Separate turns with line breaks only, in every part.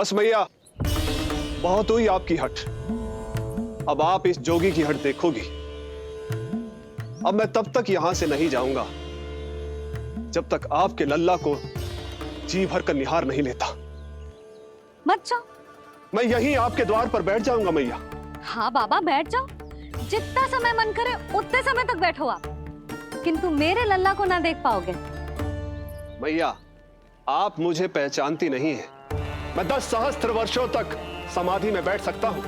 बस मैया, बहुत हुई आपकी हट। अब आप इस जोगी की हट देखोगी। अब मैं तब तक यहां से नहीं जाऊंगा जब तक आपके लल्ला को जी भर कर निहार नहीं लेता।
मत जाओ।
मैं यहीं आपके द्वार पर बैठ जाऊंगा मैया।
हाँ बाबा, बैठ जाओ। जितना समय मन करे उतने समय तक बैठो आप, किंतु मेरे लल्ला को ना देख पाओगे।
मैया, आप मुझे पहचानती नहीं हैं। मैं 10 सहस्त्र वर्षों तक समाधि में बैठ सकता हूं।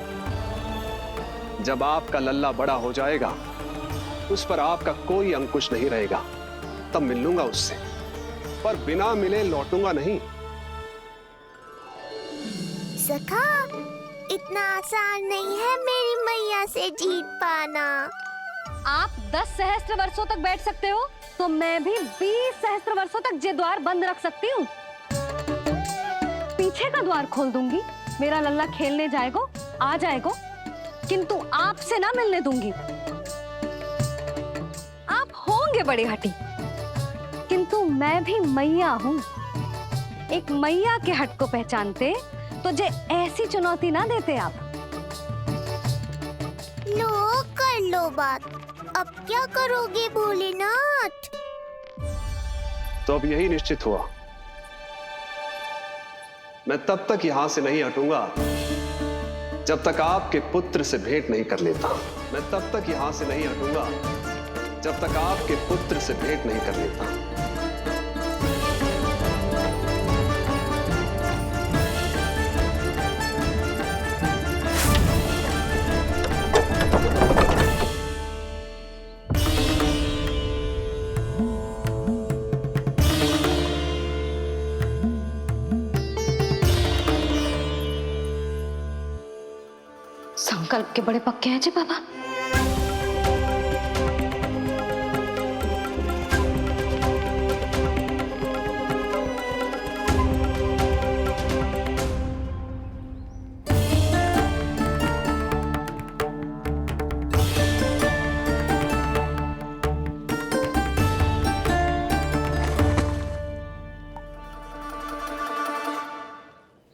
जब आपका लल्ला बड़ा हो जाएगा, उस पर आपका कोई अंकुश नहीं रहेगा, तब मिल लूंगा उससे, पर बिना मिले लौटूंगा नहीं।
सखा, इतना आसान नहीं है मेरी मैया से जीत पाना।
आप 10 सहस्त्र वर्षों तक बैठ सकते हो, तो मैं भी 20 सहस्त्र वर्षों तक ये द्वार बंद रख सकती हूँ। पीछे का द्वार खोल दूंगी, मेरा लल्ला खेलने जाएगा, आ जाएगा, किंतु आपसे ना मिलने दूंगी। आप होंगे बड़ी हठी, किंतु मैं भी मैया हूँ। एक मैया के हट को पहचानते तो जे ऐसी चुनौती ना देते आप।
लो, कर लो बात। अब क्या करोगे भोलेनाथ?
तो अब यही निश्चित हुआ, मैं तब तक यहां से नहीं हटूंगा जब तक आपके पुत्र से भेंट नहीं कर लेता। मैं तब तक यहां से नहीं हटूंगा जब तक आपके पुत्र से भेंट नहीं कर लेता।
संकल्प के बड़े पक्के हैं जी बाबा।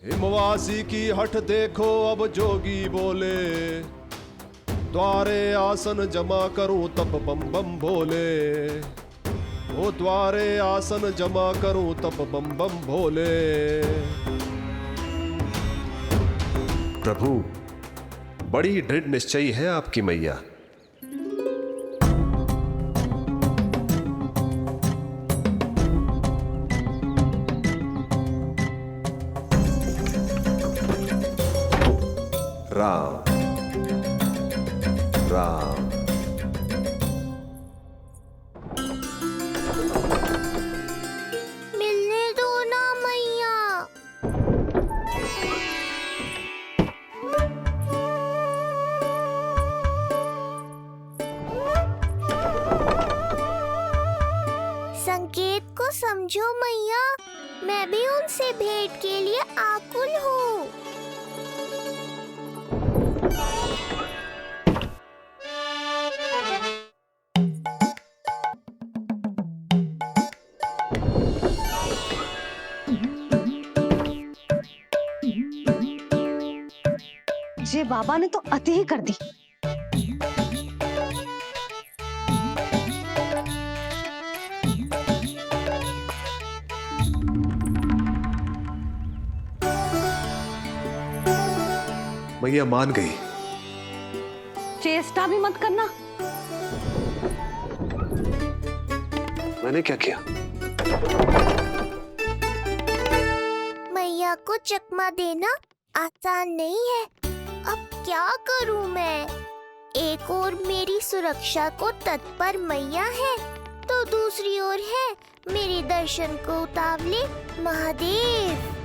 हिमवासी की हठ देखो अब जोगी बोले, द्वारे आसन जमा करूं तब बम बम भोले। ओ द्वारे आसन जमा करूं तब बम बम भोले।
प्रभु, बड़ी दृढ़ निश्चयी है आपकी मैया। राम राम।
मिलने दो ना मैया। संकेत को समझो मैया, मैं भी उनसे भेंट के लिए आकुल हूँ।
ये बाबा ने तो अति ही कर दी।
मैया मान गई।
चेष्टा भी मत करना।
मैंने क्या किया?
मैया को चकमा देना आसान नहीं है। अब क्या करूं मैं? एक ओर मेरी सुरक्षा को तत्पर मैया है, तो दूसरी ओर है मेरे दर्शन को उतावले महादेव।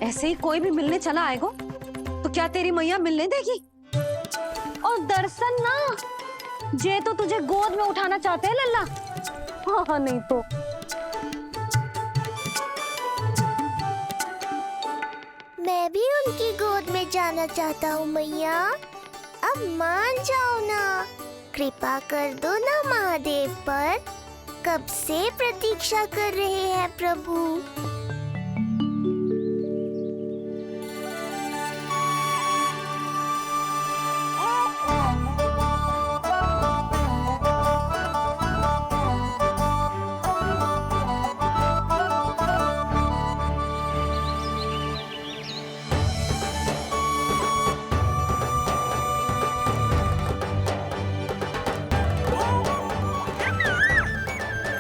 ऐसे ही कोई भी मिलने चला आएगा तो क्या तेरी मैया मिलने देगी? और दर्शन ना, जे तो तुझे गोद में उठाना चाहते हैं लल्ला। हाँ नहीं तो
मैं भी उनकी गोद में जाना चाहता हूँ मैया। अब मान जाओ ना, कृपा कर दो ना महादेव पर। कब से प्रतीक्षा कर रहे हैं प्रभु।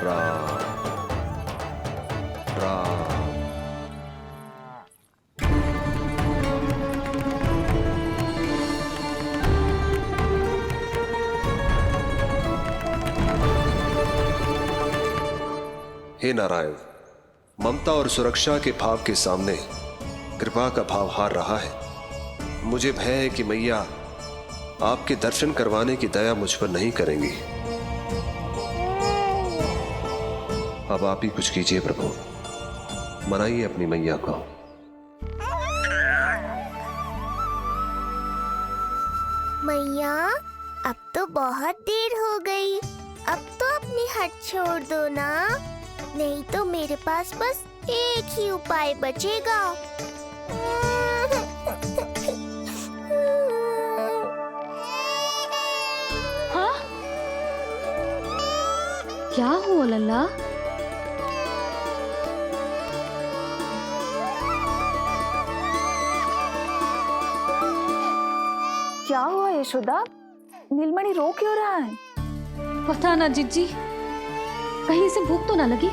राम राम। हे नारायण, ममता और सुरक्षा के भाव के सामने कृपा का भाव हार रहा है। मुझे भय है कि मैया आपके दर्शन करवाने की दया मुझ पर नहीं करेंगी। अब आप ही कुछ कीजिए प्रभु, मनाइए अपनी मैया को।
मैया, अब तो बहुत देर हो गई। अब तो अपनी हट छोड़ दो ना, नहीं तो मेरे पास बस एक ही उपाय बचेगा।
हाँ? क्या हुआ लल्ला?
क्या हुआ यशोदा? नीलमणि रो क्यों रहा है?
पता ना जीजी, कहीं से भूख तो ना लगी।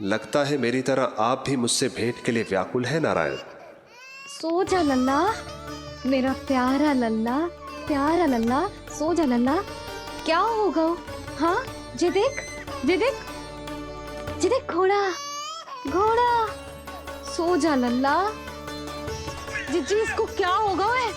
लगता है मेरी तरह आप भी मुझसे भेंट के लिए व्याकुल है नारायण।
सो जा लल्ला, मेरा प्यारा लल्ला, प्यारा लल्ला, सो जा लल्ला। क्या होगा? हाँ, जे देख, जे देख, जे देख, घोड़ा, घोड़ा। सो जा लल्ला। जीजी, इसको क्या होगा? है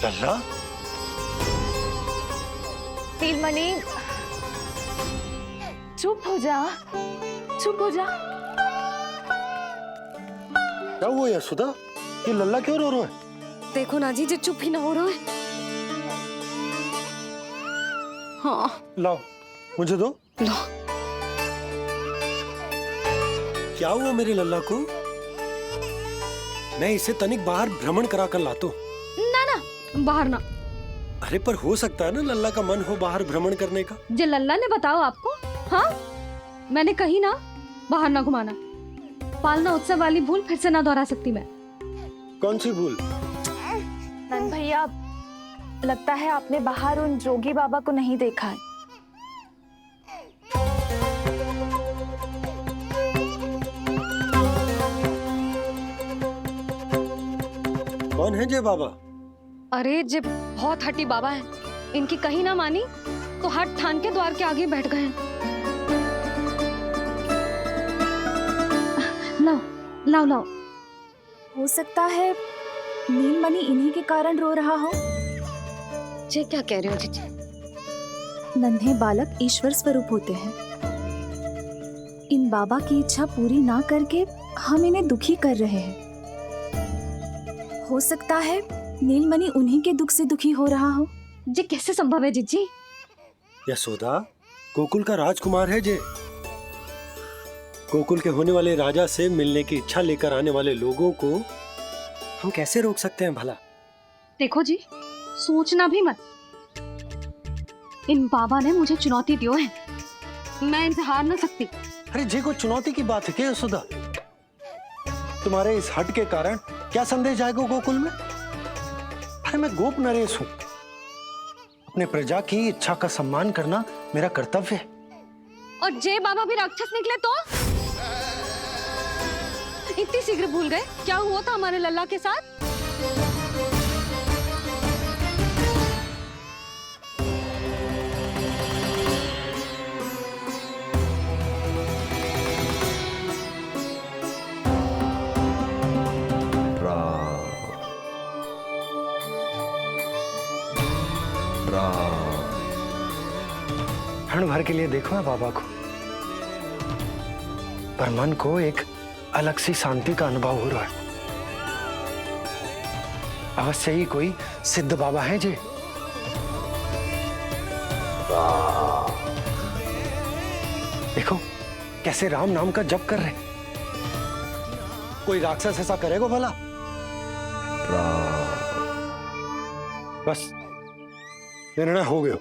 लल्ला,
नीलमणि, चुप हो जा, चुप हो जा।
क्या हुआ यशोदा? ये लल्ला क्यों रो रहा है?
देखो ना जी, जे चुप ही ना हो रहा है। हाँ,
लाओ, मुझे दो।
लो।
क्या हुआ मेरे लल्ला को? मैं इसे तनिक बाहर भ्रमण करा कर लाता हूँ।
ना ना, बाहर ना।
अरे पर हो सकता है ना लल्ला का मन हो बाहर भ्रमण करने का।
जे लल्ला ने बताओ आपको? हाँ, मैंने कही ना बाहर ना घुमाना। पालना उत्सव वाली भूल फिर से ना दोहरा सकती मैं।
कौन सी भूल?
नंद भैया, लगता है आपने बाहर उन जोगी बाबा को नहीं देखा है।
कौन है जय बाबा?
अरे जे बहुत हट्टी बाबा है, इनकी कहीं ना मानी तो हट ठान के द्वार के आगे बैठ गए हैं। लाओ लाओ लाओ।
हो सकता है नीलमणि इन्हीं के कारण रो रहा हो।
जे क्या कह रहे हो जीजी?
नन्हे बालक ईश्वर स्वरूप होते हैं। इन बाबा की इच्छा पूरी ना करके हम इन्हें दुखी कर रहे हैं। हो सकता है नीलमणि उन्हीं के दुख से दुखी हो रहा हो।
जे कैसे संभव है जीजी?
यशोदा, गोकुल का राजकुमार है जय। गोकुल के होने वाले राजा से मिलने की इच्छा लेकर आने वाले लोगों को हम कैसे रोक सकते हैं भला?
देखो जी, सोचना भी मत। इन बाबा ने मुझे चुनौती दियो है, मैं इनसे हार ना सकती।
अरे जी, कोई चुनौती की बात है क्या यशोदा? तुम्हारे इस हट के कारण क्या संदेश जाएगा गोकुल में? अरे मैं गोप नरेश हूं। अपने प्रजा की इच्छा का सम्मान करना मेरा कर्तव्य है।
और जय बाबा भी राक्षस निकले तो? इतनी शीघ्र भूल गए क्या हुआ था हमारे लल्ला के साथ?
क्षण भर के लिए देखो ना बाबा को, पर मन को एक अलग सी शांति का अनुभव हो रहा है। अवश्य ही कोई सिद्ध बाबा है जी। देखो कैसे राम नाम का जप कर रहे। कोई राक्षस ऐसा करेगा भला? बस निर्णय हो गया,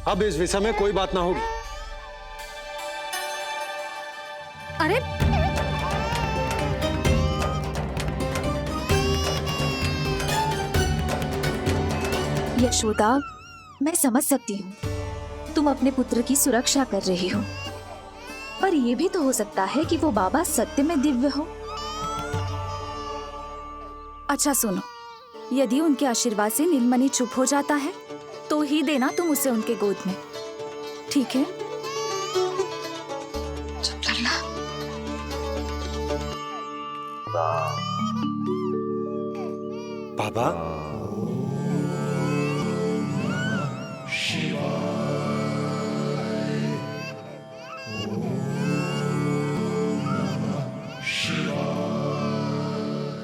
अब इस विषय में कोई बात ना होगी।
अरे
यशोदा, मैं समझ सकती हूँ तुम अपने पुत्र की सुरक्षा कर रही हो, पर यह भी तो हो सकता है कि वो बाबा सत्य में दिव्य हो। अच्छा सुनो, यदि उनके आशीर्वाद से नीलमणि चुप हो जाता है तो ही देना तुम उसे उनके गोद में, ठीक है? चुप करना।
बाबा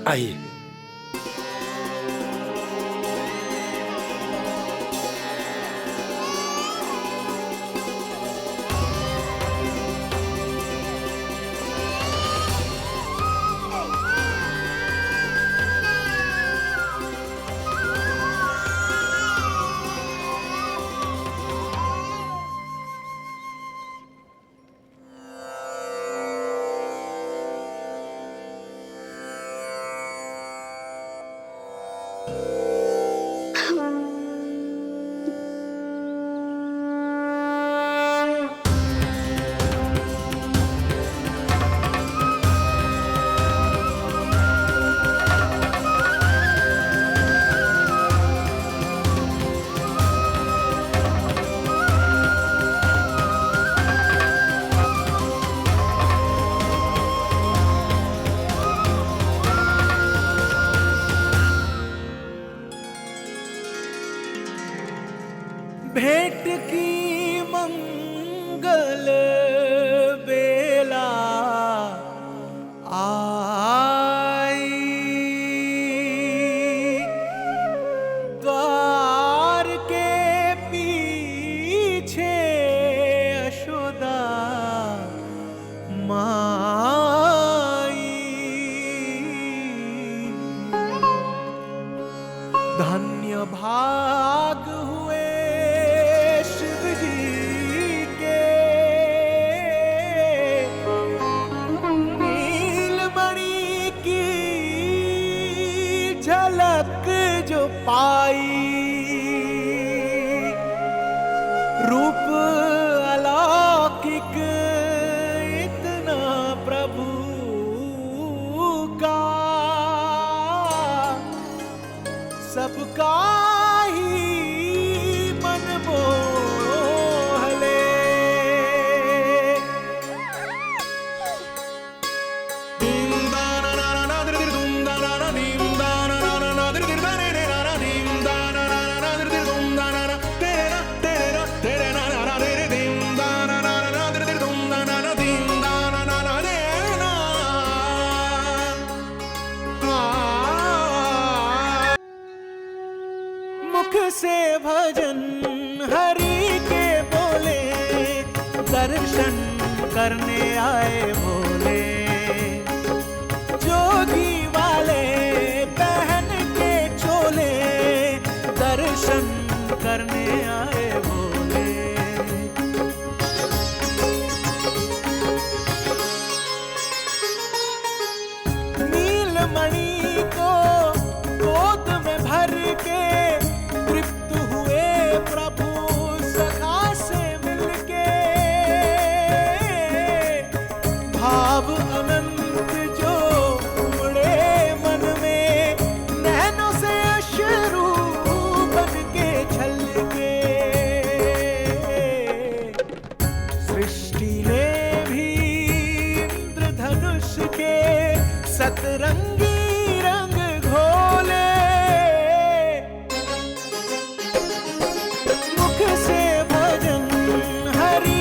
आइए।
भेंट की मंगल बेला आई, द्वार के पीछे यशोदा माई। धन्य भाग हुए शिव जी के, नीलमणि की झलक जो पाई। रूप अलौकिक इतना प्रभु का, सबका ही मन मोह ले। मुख से भजन हरि के बोले, दर्शन करने आए भोले। जोगी वाले पहन के चोले, दर्शन करने आए भोले। नीलमणि को गोद में भर के तृप्त हुए प्रभु सखा से मिलके। भाव अनंत जो उमड़े मन में, नैनों से अश्रु बन के छलके। सृष्टि ने भी इंद्रधनुष के सतरंगी रंग घोले। मुख से भजन हरि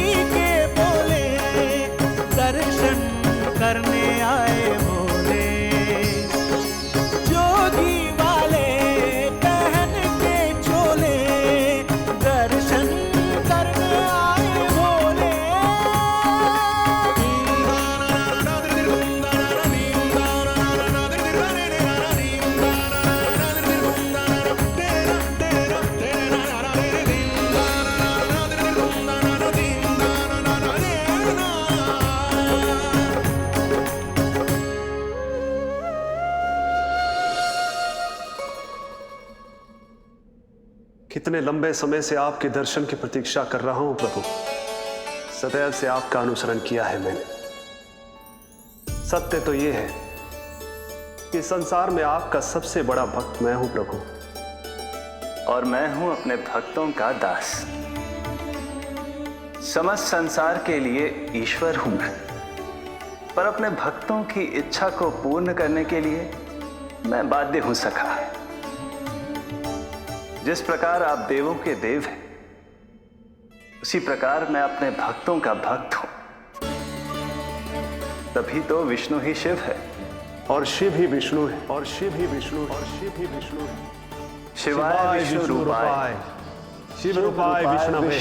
कितने लंबे समय से आपके दर्शन की प्रतीक्षा कर रहा हूं प्रभु। सदैव से आपका अनुसरण किया है मैंने। सत्य तो यह है कि संसार में आपका सबसे बड़ा भक्त मैं हूं प्रभु।
और मैं हूं अपने भक्तों का दास। समस्त संसार के लिए ईश्वर हूं मैं, पर अपने भक्तों की इच्छा को पूर्ण करने के लिए मैं बाध्य हूं सखा। जिस प्रकार आप देवों के देव हैं, उसी प्रकार मैं अपने भक्तों का भक्त हूं। तभी तो विष्णु ही शिव है,
और शिव ही विष्णु है, और शिव ही विष्णु है, और शिव ही विष्णु है।
शिवाय विष्णु रूपाय,
शिव रूपाय विष्णवे,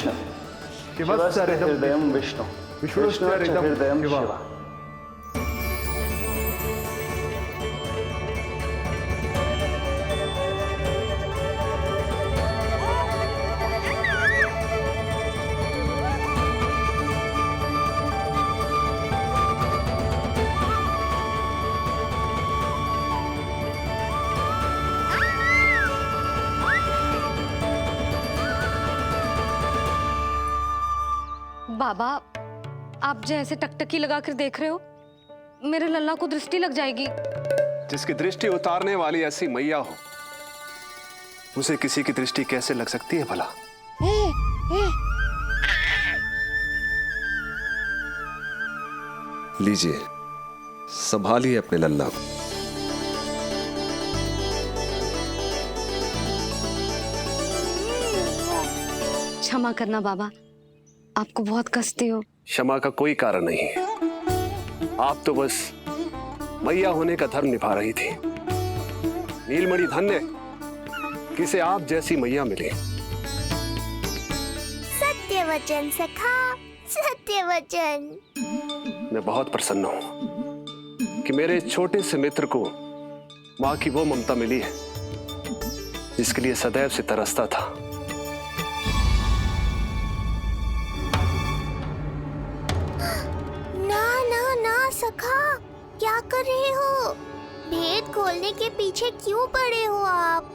शिवस्य
हृदयं विष्णु,
विष्णुश्च
हृदयं
शिवा।
शिवा।
बाबा, आप जैसे टकटकी लगाकर देख रहे हो, मेरे लल्ला को दृष्टि लग जाएगी।
जिसकी दृष्टि उतारने वाली ऐसी मैया हो, उसे किसी की दृष्टि कैसे लग सकती है भला?
लीजिए, संभालिए अपने लल्ला को।
क्षमा करना बाबा, आपको बहुत कष्ट हो।
क्षमा का कोई कारण नहीं है। आप तो बस मैया होने का धर्म निभा रही थी। नीलमणि धन्य किसे आप जैसी मैया मिले।
सत्य वचन सखा, सत्य वचन।
मैं बहुत प्रसन्न हूं कि मेरे छोटे से मित्र को मां की वो ममता मिली है जिसके लिए सदैव से तरसता था।
सखा, क्या कर रहे हो? भेद खोलने के पीछे क्यों पड़े हो आप?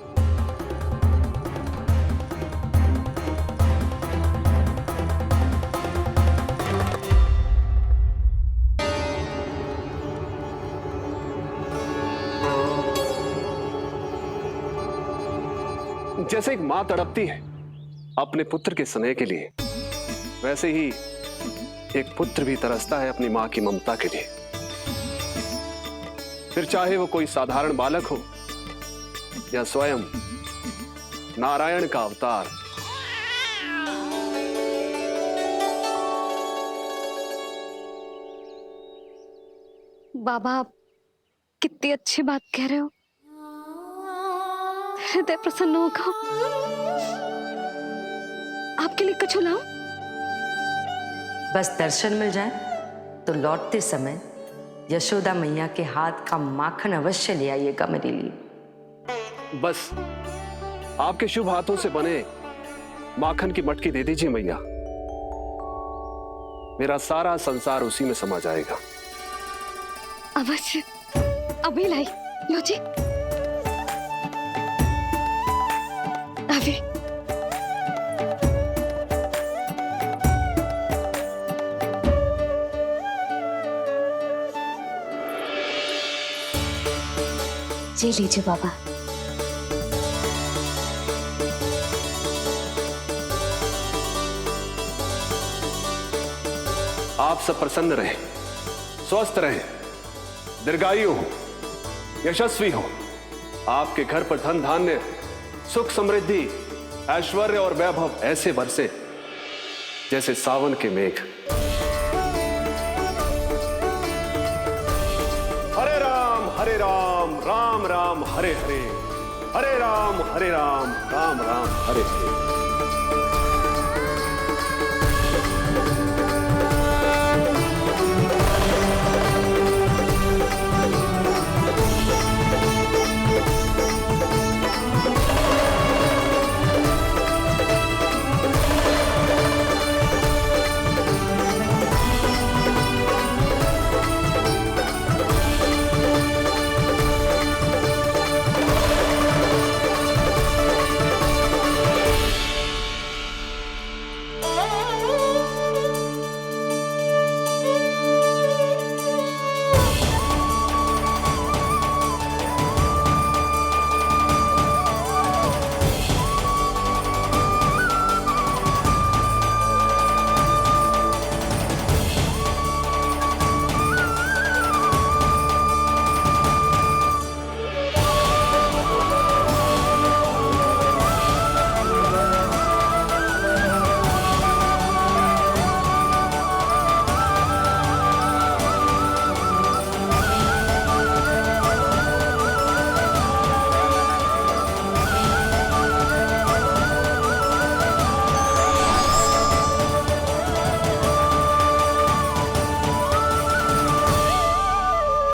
जैसे एक मां तड़पती है अपने पुत्र के स्नेह के लिए, वैसे ही एक पुत्र भी तरसता है अपनी मां की ममता के लिए। फिर चाहे वो कोई साधारण बालक हो या स्वयं नारायण का अवतार।
बाबा, आप कितनी अच्छी बात कह रहे हो। हृदय प्रसन्न होगा। आपके लिए कछु लाऊं?
बस दर्शन मिल जाए तो लौटते समय यशोदा मैया के हाथ का माखन अवश्य ले आइएगा मेरे लिए।
बस आपके शुभ हाथों से बने माखन की मटकी दे दीजिए मैया। मेरा सारा संसार उसी में समा जाएगा।
अवश्य, अभी लाई। लो जी, अभी।
जी लीजिए बाबा।
आप सब प्रसन्न रहें, स्वस्थ रहें, दीर्घायु हो, यशस्वी हो। आपके घर पर धन धान्य, सुख समृद्धि, ऐश्वर्य और वैभव ऐसे बरसे जैसे सावन के मेघ। हरे राम, राम राम हरे हरे, हरे राम, राम राम हरे हरे।